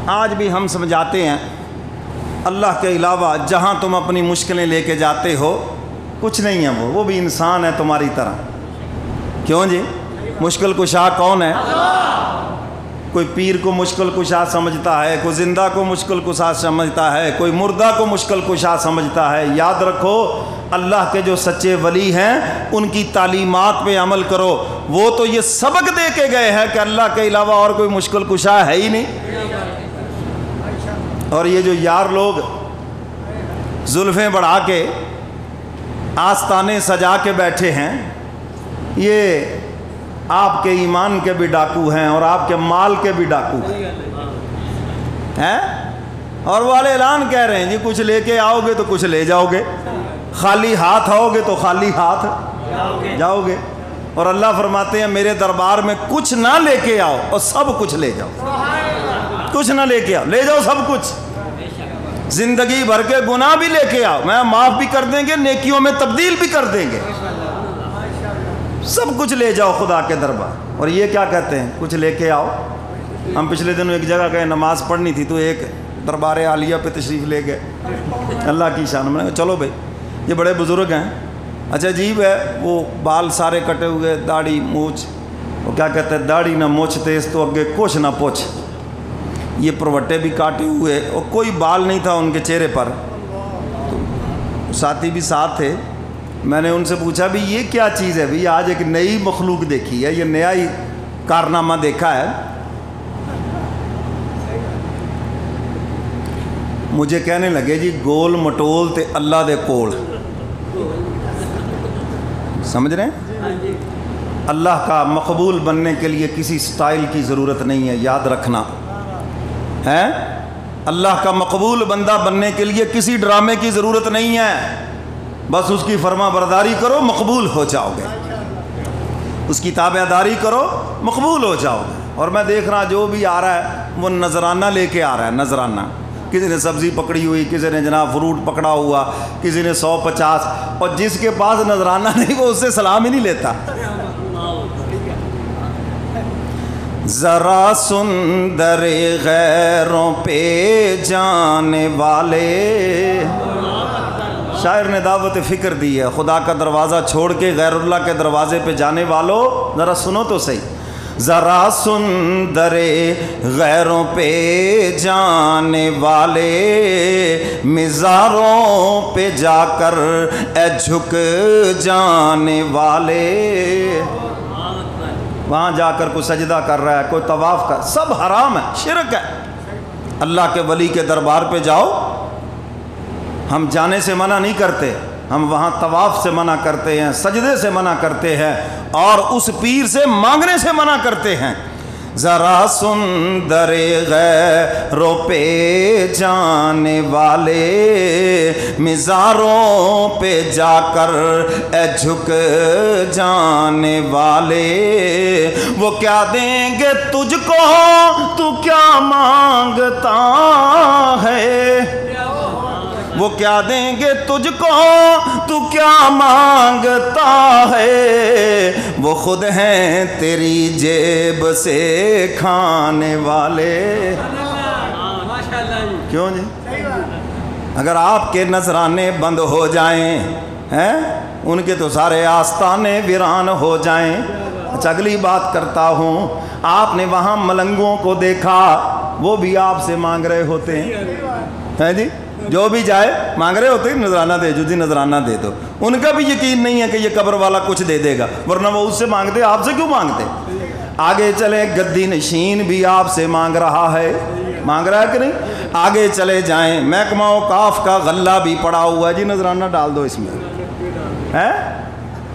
آج بھی ہم سمجھاتے ہیں اللہ کے علاوہ جہاں تم اپنی مشکلیں لے کے جاتے ہو کچھ نہیں ہے، وہ بھی انسان ہے تمہاری طرح. کیوں جی؟ مشکل کشا کون ہے؟ کوئی پیر کو مشکل کشا سمجھتا ہے، کوئی زندہ کو مشکل کشا سمجھتا ہے، کوئی مردہ کو مشکل کشا سمجھتا ہے. یاد رکھو اللہ کے جو سچے ولی ہیں ان کی تعلیمات پہ عمل کرو. وہ تو یہ سبق دے کے گئے ہیں کہ اللہ کے علاوہ اور کوئی مشکل کشا ہے ہی نہیں. اور یہ جو یار لوگ زلفیں بڑھا کے آستانے سجا کے بیٹھے ہیں، یہ آپ کے ایمان کے بھی ڈاکو ہیں اور آپ کے مال کے بھی ڈاکو ہیں. اور والے اعلان کہہ رہے ہیں جی کچھ لے کے آؤ گے تو کچھ لے جاؤ گے، خالی ہاتھ آؤ گے تو خالی ہاتھ جاؤ گے. اور اللہ فرماتے ہیں میرے دربار میں کچھ نہ لے کے آؤ اور سب کچھ لے جاؤ. کچھ نہ لے کے آؤ، لے جاؤ سب کچھ. زندگی بھر کے گناہ بھی لے کے آؤ، میں معاف بھی کر دیں گے، نیکیوں میں تبدیل بھی کر دیں گے. سب کچھ لے جاؤ خدا کے دربار. اور یہ کیا کہتے ہیں کچھ لے کے آؤ. ہم پچھلے دنوں ایک جگہ گئے، نماز پڑھنی تھی تو ایک دربار عالیہ پہ تشریف لے گئے. اللہ کی شان میں چلو بھائی یہ بڑے بزرگ ہیں. اچھا عجیب ہے، وہ بال سارے کٹے ہوئے، داڑھی مونچھ، وہ کیا کہتے ہیں داڑھی نہ مونچھ تیز تو اگے کچھ نہ پوچھ. یہ پروٹے بھی کاٹے ہوئے اور کوئی بال نہیں تھا ان کے چہرے پر. تو ساتھی بھی ساتھ تھے. میں نے ان سے پوچھا بھی یہ کیا چیز ہے؟ بھی آج ایک نئی مخلوق دیکھی ہے، یہ نیا ہی کارنامہ دیکھا ہے. مجھے کہنے لگے جی گول مٹول تے اللہ دے کول. سمجھ رہے ہیں؟ اللہ کا مقبول بننے کے لیے کسی سٹائل کی ضرورت نہیں ہے، یاد رکھنا ہے. اللہ کا مقبول بندہ بننے کے لیے کسی ڈرامے کی ضرورت نہیں ہے. بس اس کی فرما برداری کرو مقبول ہو جاؤ گے، اس کی تابع داری کرو مقبول ہو جاؤ گے. اور میں دیکھ رہا جو بھی آ رہا ہے وہ نذرانہ لے کے آ رہا ہے. نذرانہ کسی نے سبزی پکڑی ہوئی، کسی نے جناب فروٹ پکڑا ہوا، کسی نے 150. اور جس کے پاس نذرانہ نہیں وہ اس سے سلام ہی نہیں لیتا. ذرا سن در غیروں پہ جانے والے. شاعر نے دعوت فکر دی ہے، خدا کا دروازہ چھوڑ کے غیر اللہ کے دروازے پہ جانے والوں ذرا سنو تو صحیح. ذرا سن در غیروں پہ جانے والے، مزاروں پہ جا کر اے جھک جانے والے. وہاں جا کر کوئی سجدہ کر رہا ہے، کوئی طواف کر، سب حرام ہے، شرک ہے. اللہ کے ولی کے دربار پہ جاؤ. ہم جانے سے منع نہیں کرتے، ہم وہاں طواف سے منع کرتے ہیں، سجدے سے منع کرتے ہیں اور اس پیر سے مانگنے سے منع کرتے ہیں. ذرا سن در غیروں پہ جانے والے، مزاروں پہ جا کر اے جھک جانے والے. وہ کیا دیں گے تجھ کو تو کیا مانگتا ہے، وہ کیا دیں گے تجھ کو تو کیا مانگتا ہے. وہ خود ہیں تیری جیب سے کھانے والے. کیوں جی؟ اگر آپ کے نذرانے بند ہو جائیں ہیں ان کے تو سارے آستانے ویران ہو جائیں. اچھا اگلی بات کرتا ہوں، آپ نے وہاں ملنگوں کو دیکھا، وہ بھی آپ سے مانگ رہے ہوتے ہیں جی. جو بھی جائے مانگ رہے ہوتے ہیں نذرانہ دے جو جی نذرانہ دے دو. ان کا بھی یقین نہیں ہے کہ یہ قبر والا کچھ دے دے گا، ورنہ وہ اس سے مانگتے، آپ سے کیوں مانگتے. آگے چلے گدی نشین بھی آپ سے مانگ رہا ہے، مانگ رہا ہے کہ نہیں. آگے چلے جائیں محکمہ اوقاف کا غلہ بھی پڑا ہوا ہے جی نذرانہ ڈال دو اس میں، ہے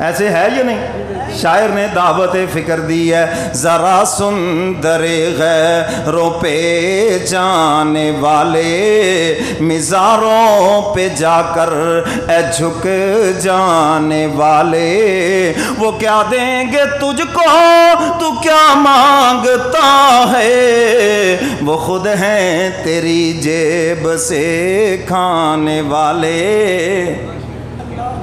ایسے ہے یہ نہیں. شاعر نے دعوت فکر دی ہے. ذرا سن در غیروں پہ جانے والے، مزاروں پہ جا کر اے جھک جانے والے. وہ کیا دیں گے تجھ کو تو کیا مانگتا ہے، وہ خود ہیں تیری جیب سے کھانے والے.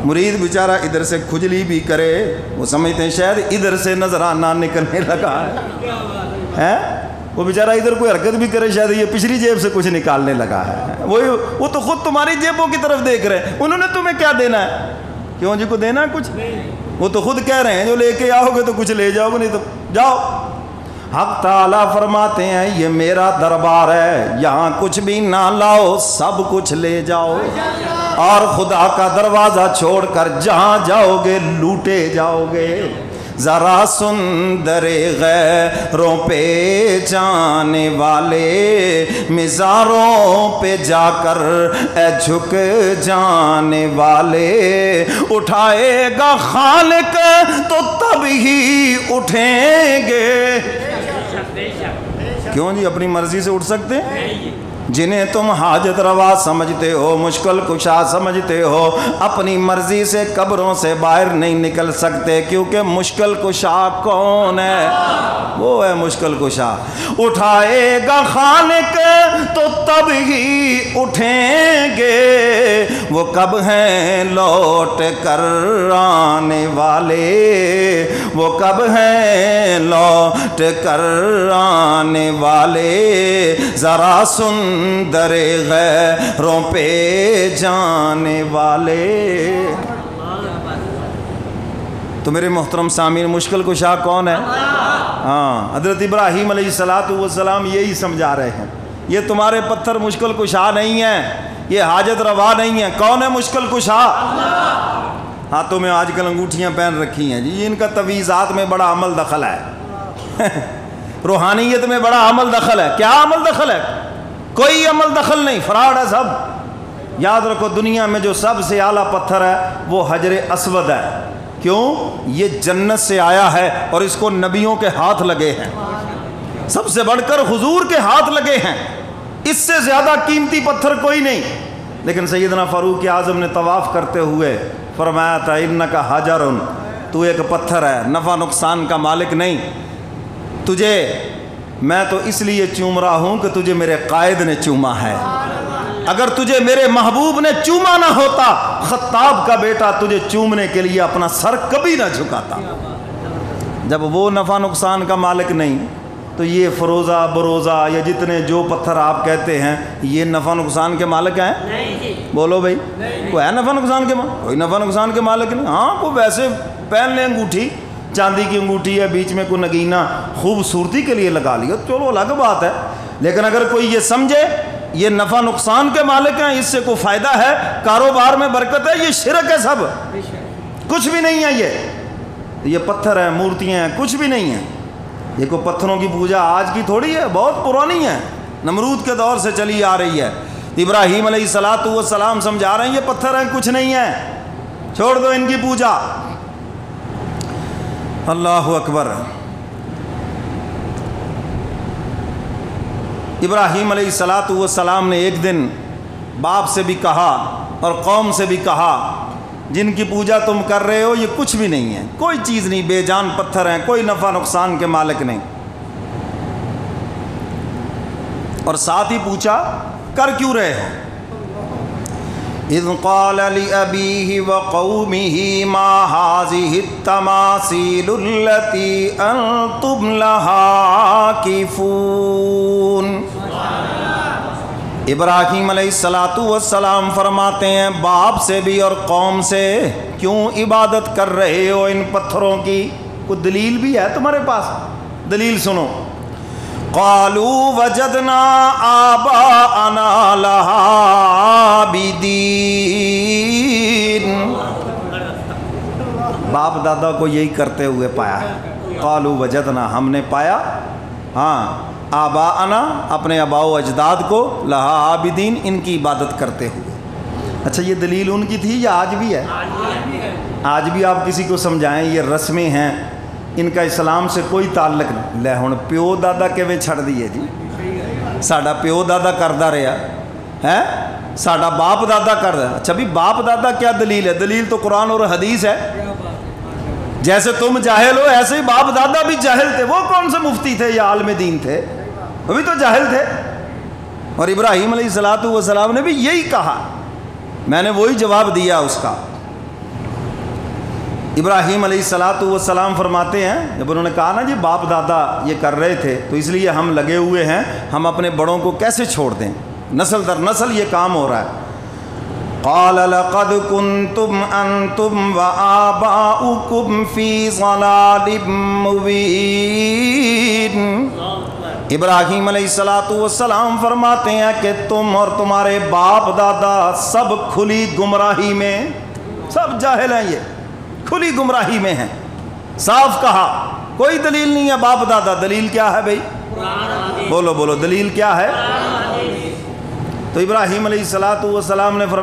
مرید بیچارہ ادھر سے کھجلی بھی کرے، وہ سمجھتے ہیں شاید ادھر سے نذرانہ نکلنے لگا ہے. وہ بیچارہ ادھر کوئی حرکت بھی کرے شاید یہ پچھلی جیب سے کچھ نکالنے لگا ہے، وہ تو خود تمہاری جیبوں کی طرف دیکھ رہے ہیں، انہوں نے تمہیں کیا دینا ہے؟ کیوں جی کو دینا ہے کچھ؟ وہ تو خود کہہ رہے ہیں جو لے کے آؤ گے تو کچھ لے جاؤ گے، نہیں تو جاؤ۔ حق تعالیٰ فرماتے ہیں یہ میرا دربار ہے، یہاں کچھ بھی نہ لاؤ، سب کچھ لے جاؤ، اور خدا کا دروازہ چھوڑ کر جہاں جاؤ گے لوٹے جاؤ گے۔ ذرا سندر غیروں پہ جانے والے مزاروں پہ جا کر اے جھک جانے والے، اٹھائے گا خالق تو تب ہی اٹھیں گے۔ کیوں جی اپنی مرضی سے اٹھ سکتے ہیں؟ جنہیں تم حاجت روا سمجھتے ہو، مشکل کشا سمجھتے ہو، اپنی مرضی سے قبروں سے باہر نہیں نکل سکتے، کیونکہ مشکل کشا کون ہے؟ وہ ہے مشکل کشا۔ اٹھائے گا خالق تو تب ہی اٹھیں گے، وہ کب ہیں لوٹ کر آنے والے، وہ کب ہیں لوٹ کر آنے والے، ذرا سندر غیروں پہ جانے والے۔ تو میرے محترم سامعین، مشکل کشا کون ہے؟ ہاں، حضرت ابراہیم علیہ السلام یہی سمجھا رہے ہیں، یہ تمہارے پتھر مشکل کشا نہیں ہیں، یہ حاجت روا نہیں ہے۔ کون ہے مشکل کشا؟ ہاتھوں میں آج کل انگوٹھیاں پہن رکھی ہیں جی، ان کا تویزات میں بڑا عمل دخل ہے، روحانیت میں بڑا عمل دخل ہے۔ کیا عمل دخل ہے؟ کوئی عمل دخل نہیں، فراڈ ہے سب۔ یاد رکھو دنیا میں جو سب سے اعلیٰ پتھر ہے وہ حجر اسود ہے۔ کیوں؟ یہ جنت سے آیا ہے اور اس کو نبیوں کے ہاتھ لگے ہیں، سب سے بڑھ کر حضور کے ہاتھ لگے ہیں، اس سے زیادہ قیمتی پتھر کوئی نہیں۔ لیکن سیدنا فاروق اعظم نے طواف کرتے ہوئے فرمایا تھا انک حجر، تو ایک پتھر ہے، نفع نقصان کا مالک نہیں، تجھے میں تو اس لیے چوم رہا ہوں کہ تجھے میرے قائد نے چوما ہے، اگر تجھے میرے محبوب نے چوما نہ ہوتا، خطاب کا بیٹا تجھے چومنے کے لیے اپنا سر کبھی نہ جھکاتا۔ جب وہ نفع نقصان کا مالک نہیں تو یہ فروزہ بروزہ یا جتنے جو پتھر آپ کہتے ہیں یہ نفع نقصان کے مالک ہیں؟ بولو بھائی، کوئی ہے نفع نقصان کے مالک؟ کوئی نفع نقصان کے مالک نہیں۔ ہاں کوئی ویسے پہن لیں انگوٹھی، چاندی کی انگوٹھی ہے، بیچ میں کوئی نگینہ خوبصورتی کے لیے لگا لیا، چلو الگ بات ہے، لیکن اگر کوئی یہ سمجھے یہ نفع نقصان کے مالک ہیں، اس سے کوئی فائدہ ہے، کاروبار میں برکت ہے، یہ شرک ہے، سب کچھ بھی نہیں ہے۔ یہ پتھر ہیں، مورتیاں ہیں، کچھ بھی نہیں ہے۔ یہ کوئی پتھروں کی پوجا آج کی تھوڑی ہے، بہت پرانی ہے، نمرود کے دور سے چلی آ رہی ہے۔ ابراہیم علیہ السلام سمجھا رہے ہیں یہ پتھر ہیں، کچھ نہیں ہے، چھوڑ دو ان کی پوجا۔ اللہ اکبر۔ ابراہیم علیہ السلام نے ایک دن باپ سے بھی کہا اور قوم سے بھی کہا جن کی پوجا تم کر رہے ہو یہ کچھ بھی نہیں ہے، کوئی چیز نہیں، بے جان پتھر ہیں، کوئی نفع نقصان کے مالک نہیں۔ اور ساتھ ہی پوچھا کر کیوں رہے ہو؟ اذ قال لأبيه وقومه ما هذه التماثيل التي أنتم لها عاكفون۔ ابراہیم علیہ السلام فرماتے ہیں باپ سے بھی اور قوم سے، کیوں عبادت کر رہے ہو ان پتھروں کی؟ کوئی دلیل بھی ہے تمہارے پاس؟ دلیل سنو۔ قالوا وجدنا آباءنا لها عابدین، باپ دادا کو یہی کرتے ہوئے پایا۔ قالوا وجدنا، ہم نے پایا، ہاں، آباءنا اپنے آباء و اجداد کو، لہا عابدین ان کی عبادت کرتے ہوئے۔ اچھا یہ دلیل ان کی تھی یا آج بھی ہے؟ آج بھی آپ کسی کو سمجھائیں یہ رسمیں ہیں، ان کا اسلام سے کوئی تعلق نہیں۔ لے ہن پیو دادا کیویں چھڑ دیے جی؟ ساڈا پیو دادا کردا رہا ہے، ساڈا باپ دادا کردا۔ اچھا بھی باپ دادا کیا دلیل ہے؟ دلیل تو قرآن اور حدیث ہے۔ جیسے تم جاہل ہو ایسے ہی باپ دادا بھی جاہل تھے۔ وہ کون سے مفتی تھے یا عالم دین تھے؟ وہ بھی تو جاہل تھے۔ اور ابراہیم علیہ السلام نے بھی یہی کہا، میں نے وہی جواب دیا اس کا۔ ابراہیم علیہ السلام فرماتے ہیں جب انہوں نے کہا نا جی باپ دادا یہ کر رہے تھے تو اس لیے ہم لگے ہوئے ہیں، ہم اپنے بڑوں کو کیسے چھوڑ دیں، نسل در نسل یہ کام ہو رہا ہے۔ قال لقد كنتم انتم وآباؤكم في ضلال مبين۔ ابراہیم علیہ السلام فرماتے ہیں کہ تم اور تمہارے باپ دادا سب کھلی گمراہی میں، سب جاہل ہیں، یہ کھلی گمراہی میں ہیں۔ صاف کہا، کوئی دلیل نہیں ہے باپ دادا، دلیل کیا ہے بھئی؟ بولو بولو، دلیل کیا ہے؟ تو ابراہیم علیہ السلام نے فرمایا